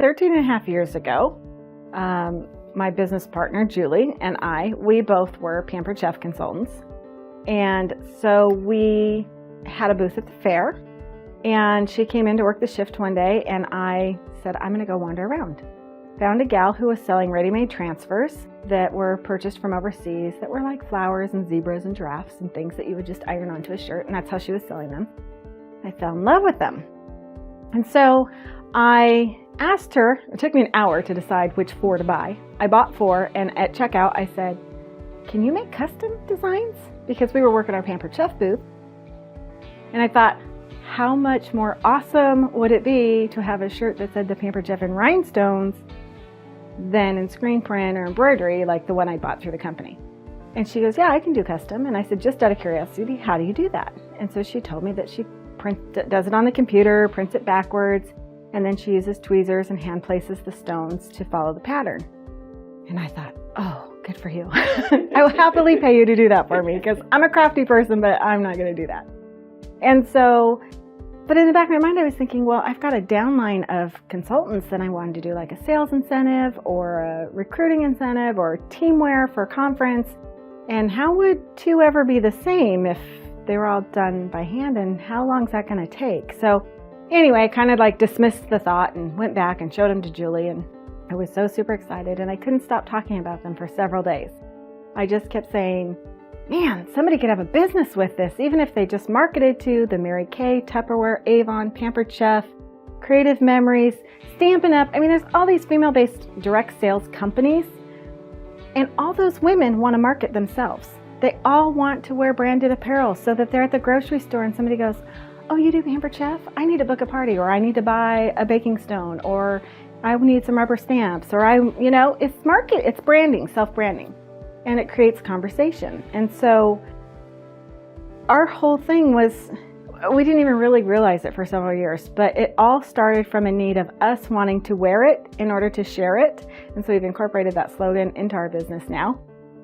13 and a half years ago, my business partner, Julie, and we both were Pampered Chef consultants. And so we had a booth at the fair, and she came in to work the shift one day, and I said, I'm gonna go wander around. Found a gal who was selling ready-made transfers that were purchased from overseas that were like flowers and zebras and giraffes and things that you would just iron onto a shirt, and that's how she was selling them. I fell in love with them. And so I asked her, it took me an hour to decide which 4 to buy. I bought 4, and at checkout I said, can you make custom designs? Because we were working our Pampered Chef booth. And I thought, how much more awesome would it be to have a shirt that said the Pampered Chef in rhinestones than in screen print or embroidery like the one I bought through the company? And she goes, yeah, I can do custom. And I said, just out of curiosity, how do you do that? And so she told me that she does it on the computer, prints it backwards, and then she uses tweezers and hand places the stones to follow the pattern. And I thought, oh, good for you. I will happily pay you to do that for me because I'm a crafty person, but I'm not going to do that. And so, but in the back of my mind, I was thinking, well, I've got a downline of consultants that I wanted to do like a sales incentive or a recruiting incentive or teamwear for a conference. And how would 2 ever be the same if they were all done by hand, and how long is that going to take? So anyway, I kind of like dismissed the thought and went back and showed them to Julie, and I was so super excited, and I couldn't stop talking about them for several days. I just kept saying, man, somebody could have a business with this, even if they just marketed to the Mary Kay, Tupperware, Avon, Pampered Chef, Creative Memories, Stampin' Up. I mean, there's all these female-based direct sales companies, and all those women want to market themselves. They all want to wear branded apparel so that they're at the grocery store and somebody goes, oh, you do Pampered Chef? I need to book a party, or I need to buy a baking stone, or I need some rubber stamps, or it's branding, self-branding, and it creates conversation. And so our whole thing was, we didn't even really realize it for several years, but it all started from a need of us wanting to wear it in order to share it. And so we've incorporated that slogan into our business now.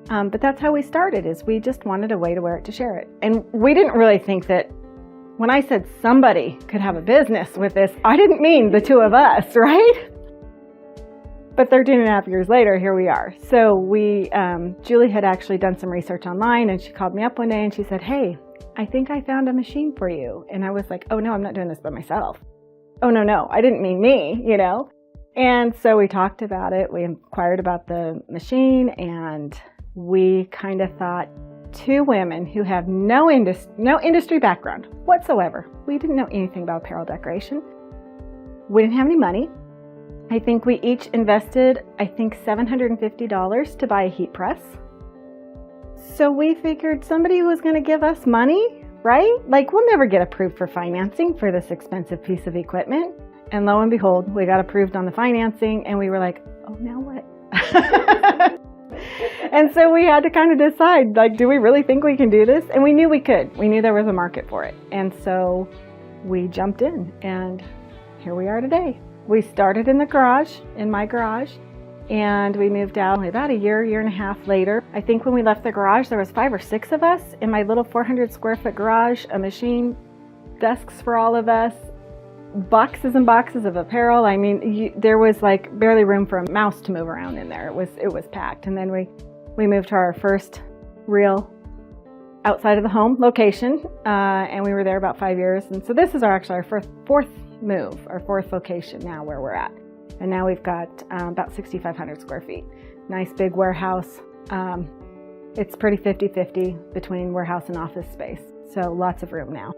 But that's how we started, is we just wanted a way to wear it to share it. And we didn't really think that when I said somebody could have a business with this, I didn't mean the 2 of us, right? But 13 and a half years later, here we are. So Julie had actually done some research online, and she called me up one day and she said, hey, I think I found a machine for you. And I was like, oh no, I'm not doing this by myself. Oh no, I didn't mean me, And so we talked about it. We inquired about the machine, and we kind of thought, 2 women who have no industry background whatsoever. We didn't know anything about apparel decoration. We didn't have any money. I think we each invested, $750 to buy a heat press. So we figured somebody was going to give us money, right? Like, we'll never get approved for financing for this expensive piece of equipment. And lo and behold, we got approved on the financing, and we were like, oh, now what? And so we had to kind of decide, like, do we really think we can do this? And we knew we could. We knew there was a market for it. And so we jumped in, and here we are today. We started in my garage, and we moved out about a year and a half later. I think when we left the garage, there was 5 or 6 of us in my little 400 square foot garage, a machine, desks for all of us, boxes and boxes of apparel. I mean, there was like barely room for a mouse to move around in there. It was packed. And then we moved to our first real outside of the home location, and we were there about 5 years. And so this is our fourth move, our 4th location now where we're at. And now we've got about 6,500 square feet. Nice big warehouse. It's pretty 50-50 between warehouse and office space. So lots of room now.